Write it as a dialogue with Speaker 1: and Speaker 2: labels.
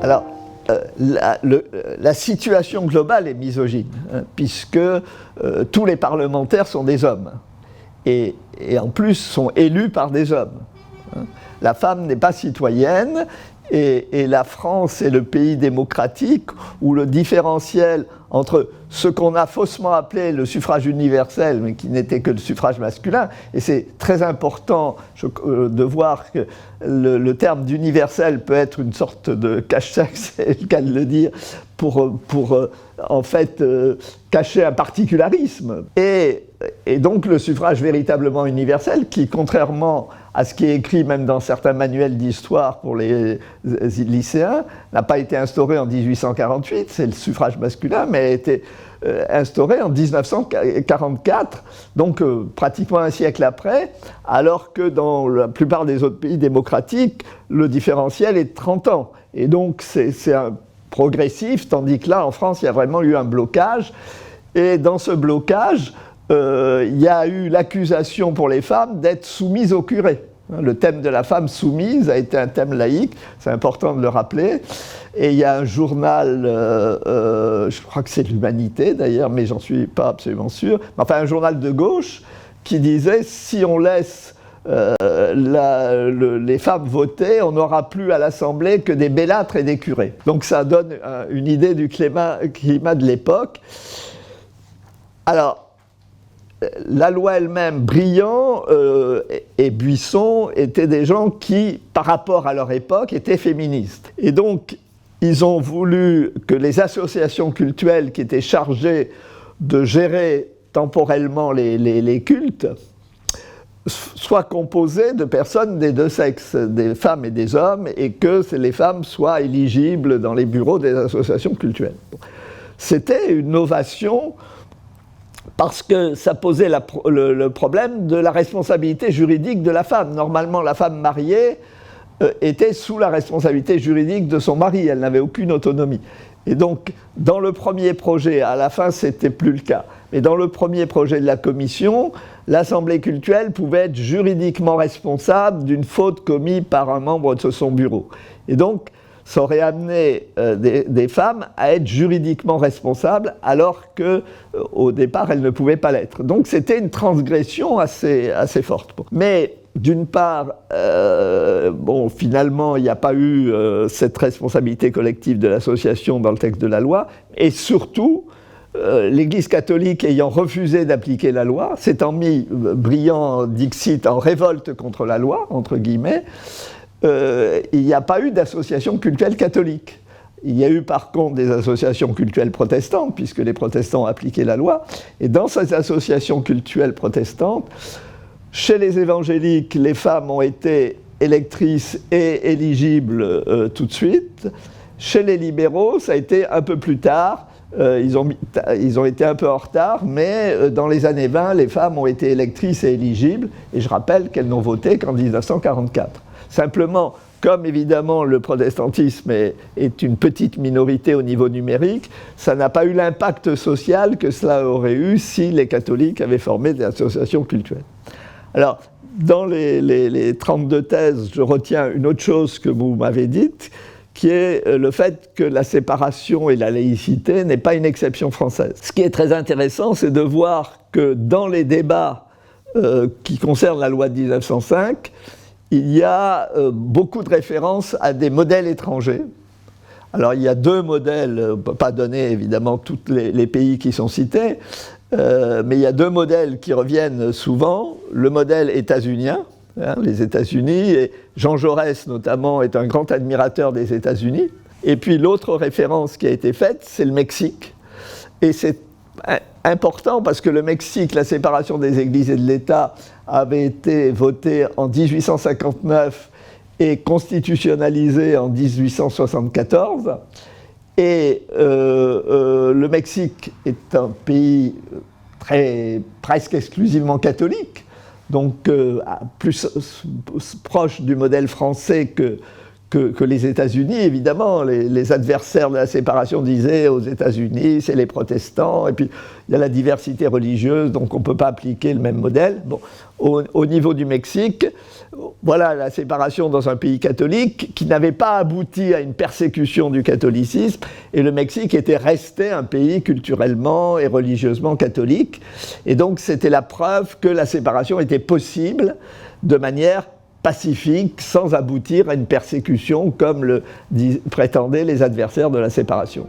Speaker 1: Alors, la situation globale est misogyne, hein, puisque tous les parlementaires sont des hommes, et en plus sont élus par des hommes. Hein. La femme n'est pas citoyenne, et la France est le pays démocratique où le différentiel entre ce qu'on a faussement appelé le suffrage universel, mais qui n'était que le suffrage masculin, et c'est très important de voir que le terme d'universel peut être une sorte de cache-sexe, c'est le cas de le dire, pour en fait cacher un particularisme. Et donc le suffrage véritablement universel, qui contrairement à ce qui est écrit même dans certains manuels d'histoire pour les lycéens, n'a pas été instauré en 1848, c'est le suffrage masculin, mais a été instauré en 1944, donc pratiquement un siècle après, alors que dans la plupart des autres pays démocratiques, le différentiel est de 30 ans. Et donc c'est un progressif, tandis que là, en France, il y a vraiment eu un blocage. Et dans ce blocage, il y a eu l'accusation pour les femmes d'être soumises au curé. Le thème de la femme soumise a été un thème laïque, c'est important de le rappeler. Et il y a un journal, je crois que c'est l'Humanité d'ailleurs, mais j'en suis pas absolument sûr, enfin un journal de gauche qui disait si on laisse les femmes voter, on n'aura plus à l'Assemblée que des bellâtres et des curés. Donc ça donne une idée du climat de l'époque. Alors, la loi elle-même, Briand et Buisson étaient des gens qui, par rapport à leur époque, étaient féministes. Et donc, ils ont voulu que les associations cultuelles qui étaient chargées de gérer temporellement les cultes soient composées de personnes des deux sexes, des femmes et des hommes, et que les femmes soient éligibles dans les bureaux des associations cultuelles. C'était une novation parce que ça posait le problème de la responsabilité juridique de la femme. Normalement, la femme mariée était sous la responsabilité juridique de son mari, elle n'avait aucune autonomie. Et donc, dans le premier projet, à la fin, c'était plus le cas, mais dans le premier projet de la commission, l'Assemblée cultuelle pouvait être juridiquement responsable d'une faute commise par un membre de son bureau. Et donc, ça aurait amené des femmes à être juridiquement responsables alors qu'au départ, elles ne pouvaient pas l'être. Donc c'était une transgression assez forte. Mais d'une part, finalement, il n'y a pas eu cette responsabilité collective de l'association dans le texte de la loi, et surtout, l'Église catholique ayant refusé d'appliquer la loi, s'étant mis, Briand Dixit, en révolte contre la loi, entre guillemets, il n'y a pas eu d'association cultuelle catholique. Il y a eu par contre des associations cultuelles protestantes, puisque les protestants ont appliqué la loi. Et dans ces associations cultuelles protestantes, chez les évangéliques, les femmes ont été électrices et éligibles tout de suite. Chez les libéraux, ça a été un peu plus tard. Ils ont été un peu en retard, mais dans les années 20, les femmes ont été électrices et éligibles. Et je rappelle qu'elles n'ont voté qu'en 1944. Simplement, comme évidemment le protestantisme est une petite minorité au niveau numérique, ça n'a pas eu l'impact social que cela aurait eu si les catholiques avaient formé des associations cultuelles. Alors, dans les 32 thèses, je retiens une autre chose que vous m'avez dite, qui est le fait que la séparation et la laïcité n'est pas une exception française. Ce qui est très intéressant, c'est de voir que dans les débats qui concernent la loi de 1905, il y a beaucoup de références à des modèles étrangers. Alors, il y a deux modèles, on ne peut pas donner évidemment tous les pays qui sont cités, mais il y a deux modèles qui reviennent souvent. Le modèle états-unien, les États-Unis, et Jean Jaurès notamment est un grand admirateur des États-Unis. Et puis l'autre référence qui a été faite, c'est le Mexique. Et c'est important parce que le Mexique, la séparation des églises et de l'État, avait été votée en 1859 et constitutionnalisée en 1874. Et le Mexique est un pays presque exclusivement catholique, donc plus proche du modèle français que que les États-Unis, évidemment. Les adversaires de la séparation disaient aux États-Unis, c'est les protestants, et puis il y a la diversité religieuse, donc on ne peut pas appliquer le même modèle. Bon, au niveau du Mexique, voilà la séparation dans un pays catholique qui n'avait pas abouti à une persécution du catholicisme, et le Mexique était resté un pays culturellement et religieusement catholique. Et donc c'était la preuve que la séparation était possible de manière pacifique, sans aboutir à une persécution comme le prétendaient les adversaires de la séparation.